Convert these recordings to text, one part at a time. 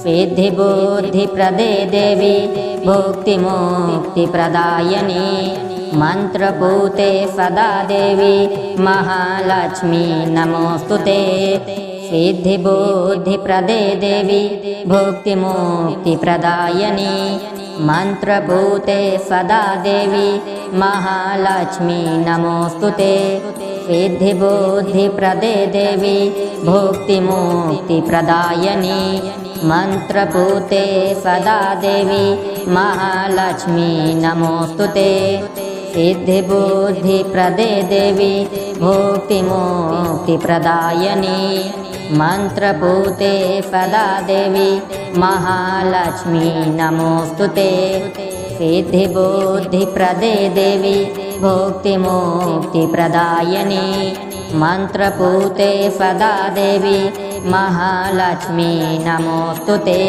सिद्धिबुद्धिप्रदे देवी भुक्तिमुक्तिप्रदायिनी मंत्रपूते सदा देवी महालक्ष्मी नमोस्तुते सिद्धिबुद्धिप्रदे देवी भुक्तिमुक्तिप्रदायिनी मंत्रपूते सदा देवी महालक्ष्मी नमोस्तुते सिद्धिबुद्धिप्रदे देवी भुक्तिमुक्तिप्रदायिनी मंत्रपूते सदा देवी महालक्ष्मी नमोस्तुते सिद्धिबुद्धिप्रदे देवी भुक्तिमुक्तिप्रदायिनी मंत्रपूते सदा देवी महालक्ष्मी नमोस्तुते सिद्धिबुद्धिप्रदे देवी भुक्तिमुक्तिप्रदायिनी मंत्रपूते सदा देवी महालक्ष्मी नमोस्तुते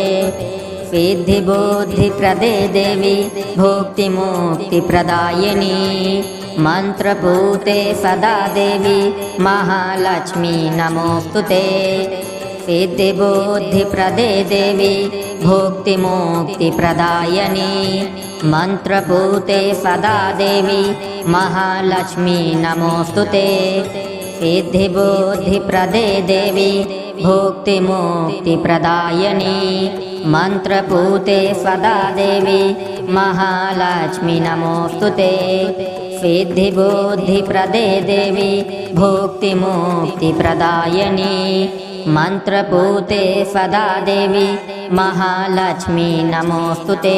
सिद्धिबुद्धिप्रदे देवी भुक्तिमुक्तिप्रदायिनी मंत्रपूते सदा देवी महालक्ष्मी नमोस्तुते सिद्धिबुद्धिप्रदे देवी भुक्तिमुक्तिप्रदायिनी मंत्रपूते सदा देवी महालक्ष्मी नमोस्तुते सिद्धिबुद्धिप्रदे देवी भुक्तिमुक्तिप्रदायिनी मंत्रपूते सदा देवी महालक्ष्मी नमोस्तुते सिद्धिबुद्धिप्रदे देवी भुक्तिमुक्तिप्रदायिनी मंत्रपूते सदा देवी महालक्ष्मी नमोस्तुते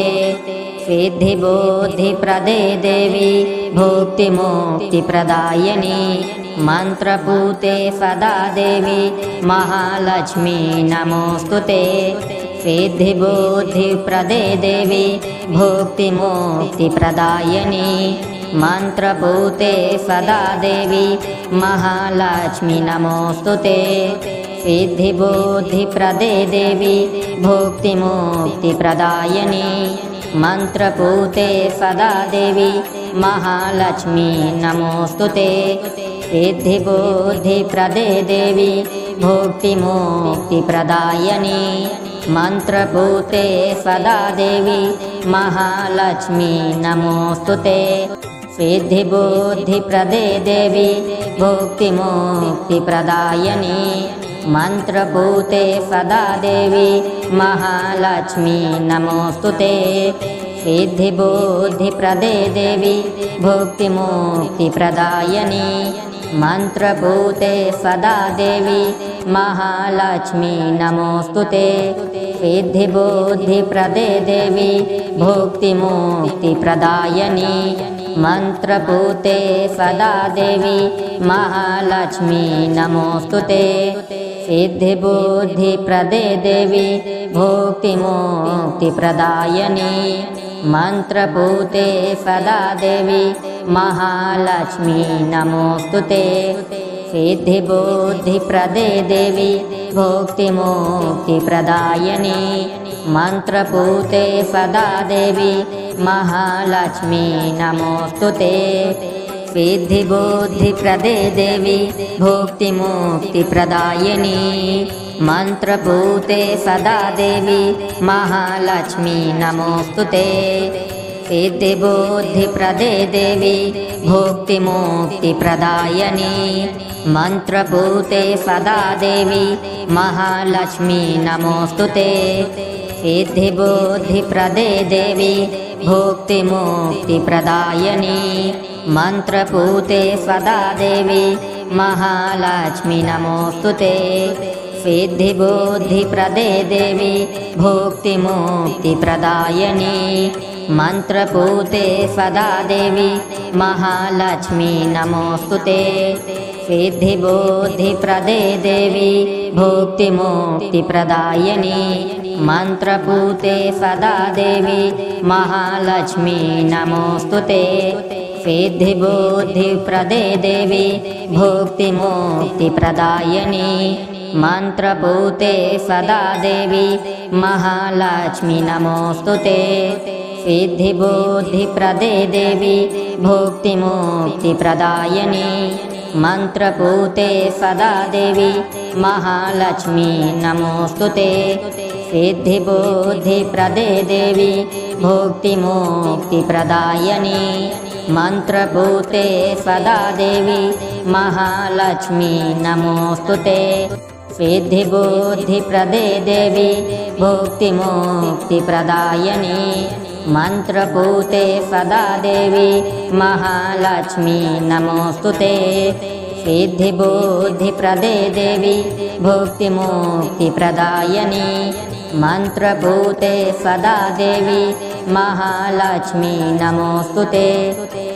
सिद्धिबुद्धिप्रदे देवी भुक्तिमुक्तिप्रदायिनी मंत्रपूते सदा देवी महालक्ष्मी नमोस्तुते सिद्धिबुद्धिप्रदे देवी भुक्तिमुक्तिप्रदायिनी मंत्रपूते सदा देवी महालक्ष्मी नमोस्तुते सिद्धिबुद्धिप्रदे देवी भुक्तिमुक्तिप्रदायिनी मंत्रपूते सदा देवी महालक्ष्मी नमोस्तुते सिद्धिबुद्धिप्रदे देवी भुक्तिमुक्तिप्रदायिनी मंत्रपूते सदा देवी महालक्ष्मी नमोस्तुते सिद्धिबुद्धिप्रदे देवी भुक्तिमुक्तिप्रदायिनी मंत्रपूते सदा देवी महालक्ष्मी नमोस्तुते सिद्धिबुद्धिप्रदे देवी भुक्तिमुक्तिप्रदायिनी मंत्रपूते सदा देवी महालक्ष्मी नमोस्तुते सिद्धिबुद्धिप्रदे देवी भुक्तिमुक्तिप्रदायिनी मंत्रपूते सदा देवी महालक्ष्मी नमोस्तुते सिद्धिबुद्धिप्रदे देवी भुक्तिमुक्तिप्रदायिनी मंत्रपूते सदा देवी महालक्ष्मी नमोस्तुते सिद्धिबुद्धिप्रदे देवी भुक्तिमुक्तिप्रदायिनी मंत्रपूते सदा देवी महालक्ष्मी नमोस्तुते सिद्धिबुद्धिप्रदे देवी भुक्तिमुक्तिप्रदायिनी मंत्रपूते सदा देवी महालक्ष्मी नमोस्तुते सिद्धिबुद्धिप्रदे देवी भुक्तिमुक्तिप्रदायिनी मंत्रपूते सदा देवी महालक्ष्मी नमोस्तुते सिद्धिबुद्धिप्रदे देवी भुक्तिमुक्तिप्रदायिनी मंत्रपूते सदा देवी महालक्ष्मी नमोस्तुते सिद्धिबुद्धिप्रदे देवी भुक्तिमुक्तिप्रदायिनी मंत्रपूते सदा देवी महालक्ष्मी नमोस्तुते सिद्धिबुद्धिप्रदे देवी भुक्तिमुक्तिप्रदायिनी मंत्रपूते सदा देवी महालक्ष्मी नमोस्तुते सिद्धिबुद्धिप्रदे देवी भुक्तिमुक्तिप्रदायिनी मंत्रपूते सदा देवी महालक्ष्मी नमोस्तुते सिद्धिबुद्धिप्रदे देवी भुक्तिमुक्तिप्रदायिनी मंत्रपूते सदा देवी महालक्ष्मी नमोस्तुते सिद्धिबुद्धिप्रदे देवी भुक्तिमुक्तिप्रदायिनी मन्त्रभूते सदा देवी महालक्ष्मी नमोऽस्तुते सिद्धिबुद्धिप्रदे देवी भुक्तिमुक्तिप्रदायिनी मन्त्रभूते सदा देवी महालक्ष्मी नमोऽस्तुते सिद्धिबुद्धिप्रदे देवी भुक्तिमुक्तिप्रदायिनी मन्त्रभूते सदा देवी महालक्ष्मी नमोऽस्तुते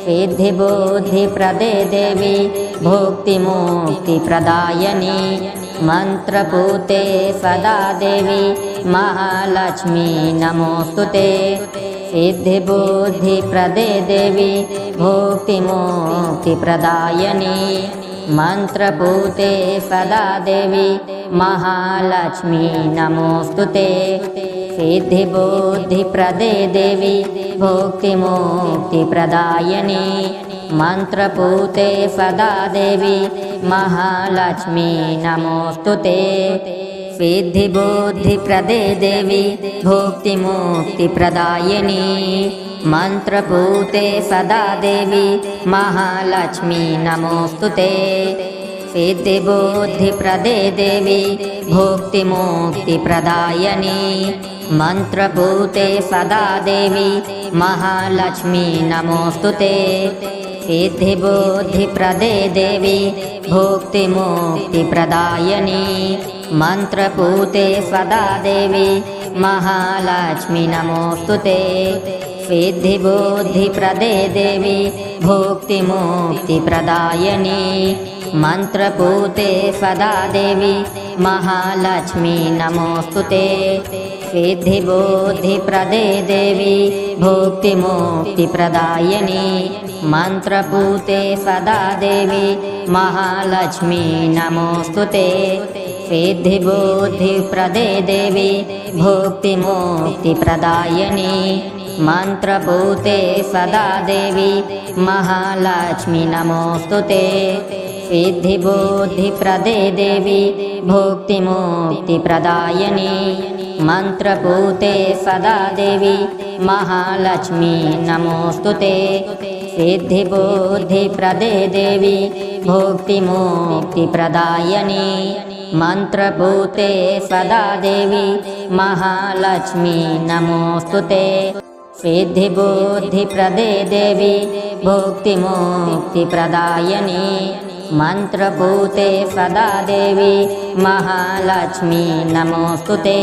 सिद्धिबुद्धिप्रदे देवी भुक्तिमुक्तिप्रदायिनी मन्त्रभूते सदा देवी महालक्ष्मी नमोऽस्तुते सिद्धिबुद्धिप्रदे देवी भुक्तिमुक्तिप्रदायिनी मन्त्रभूते सदा देवी महालक्ष्मी नमोऽस्तुते सिद्धिबुद्धिप्रदे देवी भुक्तिमुक्तिप्रदायिनी मन्त्रभूते सदा देवी महालक्ष्मी नमोऽस्तुते सिद्धिबुद्धिप्रदे देवी भुक्तिमुक्तिप्रदायिनी मन्त्रभूते सदा देवी महालक्ष्मी नमोऽस्तुते सिद्धिबुद्धिप्रदे देवी भुक्तिमुक्तिप्रदायिनी मन्त्रभूते सदा देवी महालक्ष्मी नमोऽस्तुते सिद्धिबुद्धिप्रदे देवी भुक्तिमुक्तिप्रदायिनी मन्त्रभूते सदा देवी महालक्ष्मी नमोऽस्तुते सिद्धिबुद्धिप्रदे देवी भुक्तिमुक्तिप्रदायिनी मन्त्रभूते सदा देवी महालक्ष्मी नमोऽस्तुते सिद्धिबुद्धिप्रदे देवी भुक्तिमुक्तिप्रदायिनी मन्त्रभूते सदा देवी महालक्ष्मी नमोऽस्तुते सिद्धिबुद्धिप्रदे देवी भुक्तिमुक्तिप्रदायिनी मन्त्रभूते सदा देवी महालक्ष्मी नमोऽस्तुते सिद्धिबुद्धिप्रदे देवी भुक्तिमुक्तिप्रदायिनी मन्त्रभूते सदा देवी महालक्ष्मी नमोऽस्तुते सिद्धिबुद्धिप्रदे देवी भुक्तिमुक्तिप्रदायिनी मन्त्रभूते सदा देवी महालक्ष्मी नमोऽस्तुते सिद्धिबुद्धिप्रदे देवी भुक्तिमुक्तिप्रदायिनी मन्त्रभूते सदा देवी महालक्ष्मी नमोऽस्तुते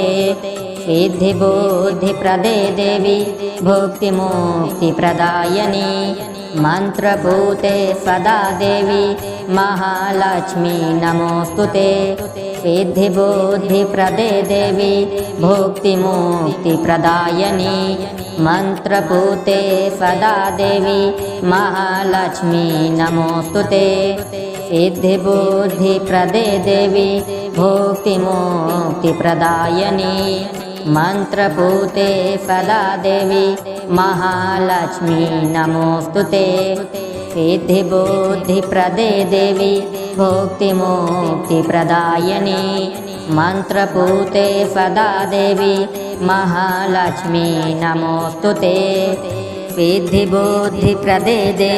सिद्धिबुद्धिप्रदे देवी भुक्तिमुक्तिप्रदायिनी मन्त्रभूते सदा देवी महालक्ष्मी नमोऽस्तुते सिद्धिबुद्धिप्रदे देवी भुक्तिमुक्तिप्रदायिनी मन्त्रभूते सदा देवी महालक्ष्मी नमोऽस्तुते सिद्धिबुद्धिप्रदे देवी भुक्तिमुक्तिप्रदायिनी मन्त्रभूते सदा देवी महालक्ष्मी नमोऽस्तुते सिद्धिबुद्धिप्रदे देवी भुक्तिमुक्तिप्रदायिनी मन्त्रभूते सदा देवी महालक्ष्मी नमोऽस्तुते सिद्धिबुद्धिप्रदे देवी